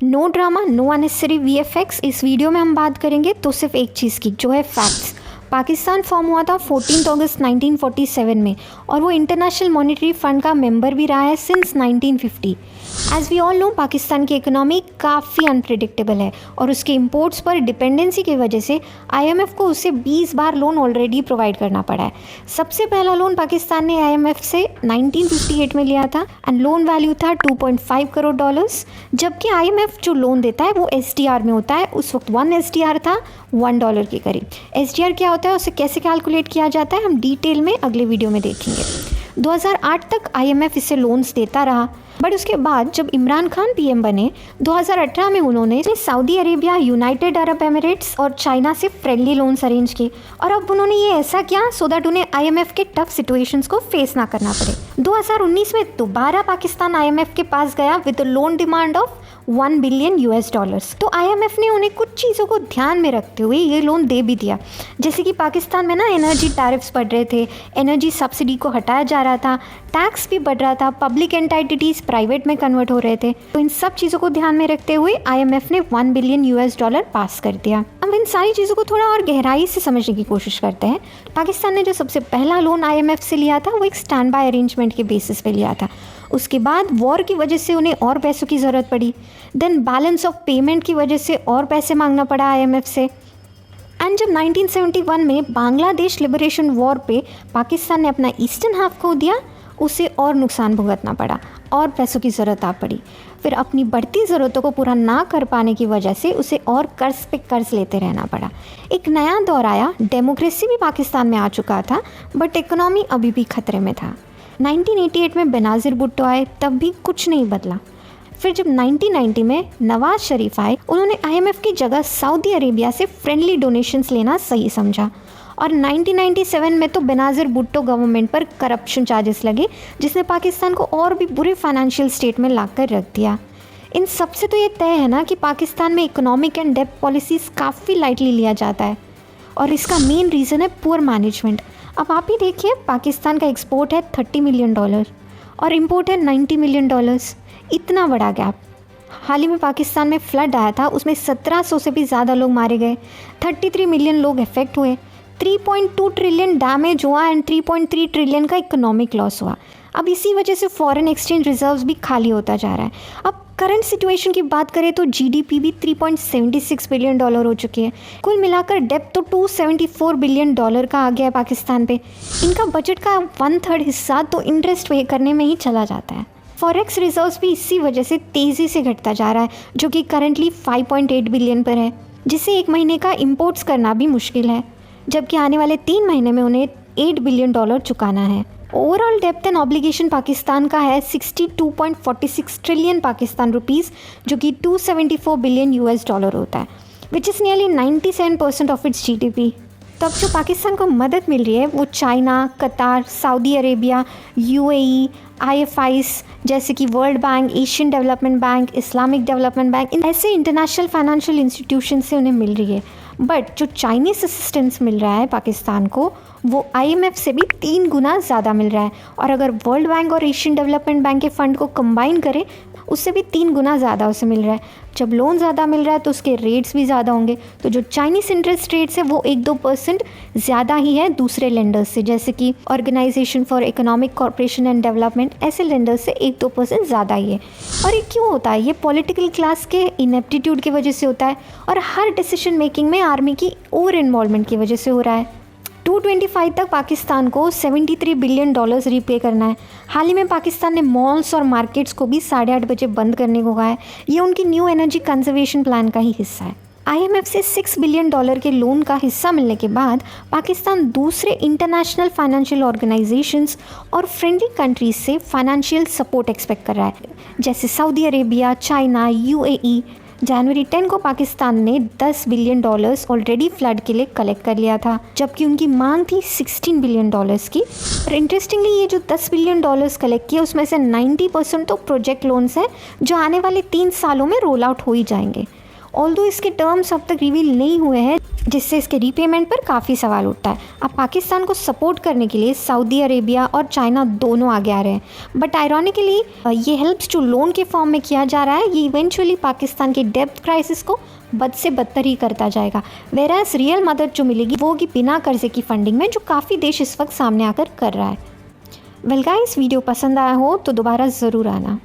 No drama, no unnecessary VFX। इस video में हम बात करेंगे तो सिर्फ एक चीज़ की, जो है फैक्ट्स। पाकिस्तान फॉर्म हुआ था 14 अगस्त 1947 में और वो इंटरनेशनल मॉनेटरी फंड का मेंबर भी रहा है since 1950। As we all know, Pakistan की इकोनॉमी काफ़ी अनप्रिडिक्टेबल है और उसके इंपोर्ट्स पर डिपेंडेंसी की वजह से IMF को उससे 20 बार लोन ऑलरेडी प्रोवाइड करना पड़ा है। सबसे पहला लोन पाकिस्तान ने IMF से 1958 में लिया था एंड लोन वैल्यू था $2.5 करोड़, जबकि IMF जो लोन देता है वो SDR में होता है। उस वक्त 1 SDR था $1 के करीब। SDR क्या होता है, उसे कैसे कैलकुलेट किया जाता है, हम डिटेल में अगले वीडियो में देखेंगे। 2008 तक IMF इसे लोन्स देता रहा, बट उसके बाद जब इमरान खान PM बने 2018 में उन्होंने Saudi Arabia, United Arab Emirates और चाइना से फ्रेंडली लोन्स अरेंज किए। और अब उन्होंने ये ऐसा किया सो दैट उन्हें IMF के टफ सिचुएशंस को फेस ना करना पड़े। 2019 में दोबारा पाकिस्तान IMF के पास गया with loan demand of $1 billion. तो IMF ने उन्हें कुछ चीज़ों को ध्यान में रखते हुए ये लोन दे भी दिया, जैसे कि पाकिस्तान में ना एनर्जी टैरिफ्स बढ़ रहे थे, एनर्जी सब्सिडी को हटाया जा रहा था, टैक्स भी बढ़ रहा था, पब्लिक एंटाइटिटीज़ प्राइवेट में कन्वर्ट हो रहे थे। तो इन सब चीज़ों को ध्यान में रखते हुए IMF ने $1 बिलियन पास कर दिया। अब इन सारी चीज़ों को थोड़ा और गहराई से समझने की कोशिश करते हैं। पाकिस्तान ने जो सबसे पहला लोन IMF से लिया था वो एक स्टैंड बाय अरेंजमेंट के बेसिस पे लिया था। उसके बाद वॉर की वजह से उन्हें और पैसों की ज़रूरत पड़ी, देन बैलेंस ऑफ पेमेंट की वजह से और पैसे मांगना पड़ा IMF से। एंड जब 1971 में बांग्लादेश लिबरेशन वॉर पे पाकिस्तान ने अपना ईस्टर्न हाफ खो दिया, उसे और नुकसान भुगतना पड़ा और पैसों की ज़रूरत आ पड़ी। फिर अपनी बढ़ती ज़रूरतों को पूरा ना कर पाने की वजह से उसे और कर्ज पे कर्ज लेते रहना पड़ा। एक नया दौर आया, डेमोक्रेसी भी पाकिस्तान में आ चुका था, बट इकोनॉमी अभी भी खतरे में था। 1988 में बेनाज़िर भुट्टो आए, तब भी कुछ नहीं बदला। फिर जब 1990 में नवाज शरीफ आए, उन्होंने IMF की जगह सऊदी अरेबिया से फ्रेंडली डोनेशंस लेना सही समझा। और 1997 में तो बेनाज़िर भुट्टो गवर्नमेंट पर करप्शन चार्जेस लगे, जिसने पाकिस्तान को और भी बुरे फाइनेंशियल स्टेट में ला कर रख दिया। इन सब से तो ये तय है ना कि पाकिस्तान में इकोनॉमिक एंड डेब्ट पॉलिसीज़ काफ़ी लाइटली लिया जाता है और इसका मेन रीज़न है पुअर मैनेजमेंट। अब आप ही देखिए, पाकिस्तान का एक्सपोर्ट है $30 मिलियन और इम्पोर्ट है $90 मिलियन। इतना बड़ा गैप। हाल ही में पाकिस्तान में फ्लड आया था, उसमें 1700 से भी ज़्यादा लोग मारे गए, 33 मिलियन लोग इफेक्ट हुए, 3.2 ट्रिलियन डैमेज हुआ एंड 3.3 ट्रिलियन का इकोनॉमिक लॉस हुआ। अब इसी वजह से फॉरेन एक्सचेंज रिजर्व्स भी खाली होता जा रहा है। अब करंट सिचुएशन की बात करें तो GDP भी $3.76 बिलियन हो चुकी है। कुल मिलाकर डेब्ट तो $274 बिलियन का आ गया है पाकिस्तान पे। इनका बजट का 1/3 हिस्सा तो इंटरेस्ट पे करने में ही चला जाता है। फॉरेक्स रिजर्व्स भी इसी वजह से तेज़ी से घटता जा रहा है, जो कि करंटली 5.8 बिलियन पर है, जिससे एक महीने का इंपोर्ट्स करना भी मुश्किल है, जबकि आने वाले 3 महीने में उन्हें $8 बिलियन चुकाना है। ओवरऑल डेब्ट एंड ऑब्लिगेशन पाकिस्तान का है 62.46 ट्रिलियन पाकिस्तान रुपीज़, जो कि $274 बिलियन होता है, which is nearly 97% of its GDP। तब जो पाकिस्तान को मदद मिल रही है वो चाइना, कतार, सऊदी अरेबिया, UAE, IFIs जैसे कि world bank, Asian development bank, Islamic development bank, इन ऐसे इंटरनेशनल फाइनेंशियल इंस्टीट्यूशन से उन्हें मिल रही है। बट जो चाइनीज़ असिस्टेंस मिल रहा है पाकिस्तान को वो IMF से भी 3 गुना ज़्यादा मिल रहा है, और अगर वर्ल्ड बैंक और एशियन डेवलपमेंट बैंक के फ़ंड को कंबाइन करें उससे भी 3 गुना ज़्यादा उसे मिल रहा है। जब लोन ज़्यादा मिल रहा है तो उसके रेट्स भी ज़्यादा होंगे, तो जो चाइनीज़ इंटरेस्ट रेट्स है वो 1-2% ज़्यादा ही है दूसरे लेंडर्स से, जैसे कि organisation for economic corporation and development, ऐसे लेंडर्स से 1-2% ज़्यादा ही है। और ये क्यों होता है? ये पॉलिटिकल क्लास के इनएप्टीट्यूड की वजह से होता है और हर डिसीजन मेकिंग में आर्मी की ओवर इन्वॉल्वमेंट की वजह से हो रहा है। 2025 तक पाकिस्तान को $73 बिलियन रिपे करना है। हाल ही में पाकिस्तान ने मॉल्स और मार्केट्स को भी 8:30 बजे बंद करने को कहा है। ये उनकी न्यू एनर्जी कंजर्वेशन प्लान का ही हिस्सा है। IMF से $6 बिलियन के लोन का हिस्सा मिलने के बाद पाकिस्तान दूसरे इंटरनेशनल फाइनेंशियल ऑर्गेनाइजेशंस और फ्रेंडली कंट्रीज से फाइनेंशियल सपोर्ट एक्सपेक्ट कर रहा है, जैसे सऊदी अरेबिया, चाइना, UAE। जनवरी 10 को पाकिस्तान ने $10 बिलियन ऑलरेडी फ्लड के लिए कलेक्ट कर लिया था, जबकि उनकी मांग थी $16 बिलियन की। और इंटरेस्टिंगली ये जो $10 बिलियन कलेक्ट किए उसमें से 90% तो प्रोजेक्ट लोन्स हैं जो आने वाले 3 सालों में रोल आउट हो ही जाएंगे। ऑल्दो इसके टर्म्स अब तक रिवील नहीं हुए हैं, जिससे इसके रीपेमेंट पर काफ़ी सवाल उठता है। अब पाकिस्तान को सपोर्ट करने के लिए सऊदी अरेबिया और चाइना दोनों आगे आ रहे हैं, बट आयरॉनिकली ये हेल्प्स जो लोन के फॉर्म में किया जा रहा है ये इवेंचुअली पाकिस्तान के डेब्ट क्राइसिस को बद से बदतर ही करता जाएगा। वेरास रियल मदद जो मिलेगी वो होगी बिना कर्जे की फंडिंग में, जो काफ़ी देश इस वक्त सामने आकर कर रहा है। वेल गाइस, वीडियो पसंद आया हो तो दोबारा ज़रूर आना।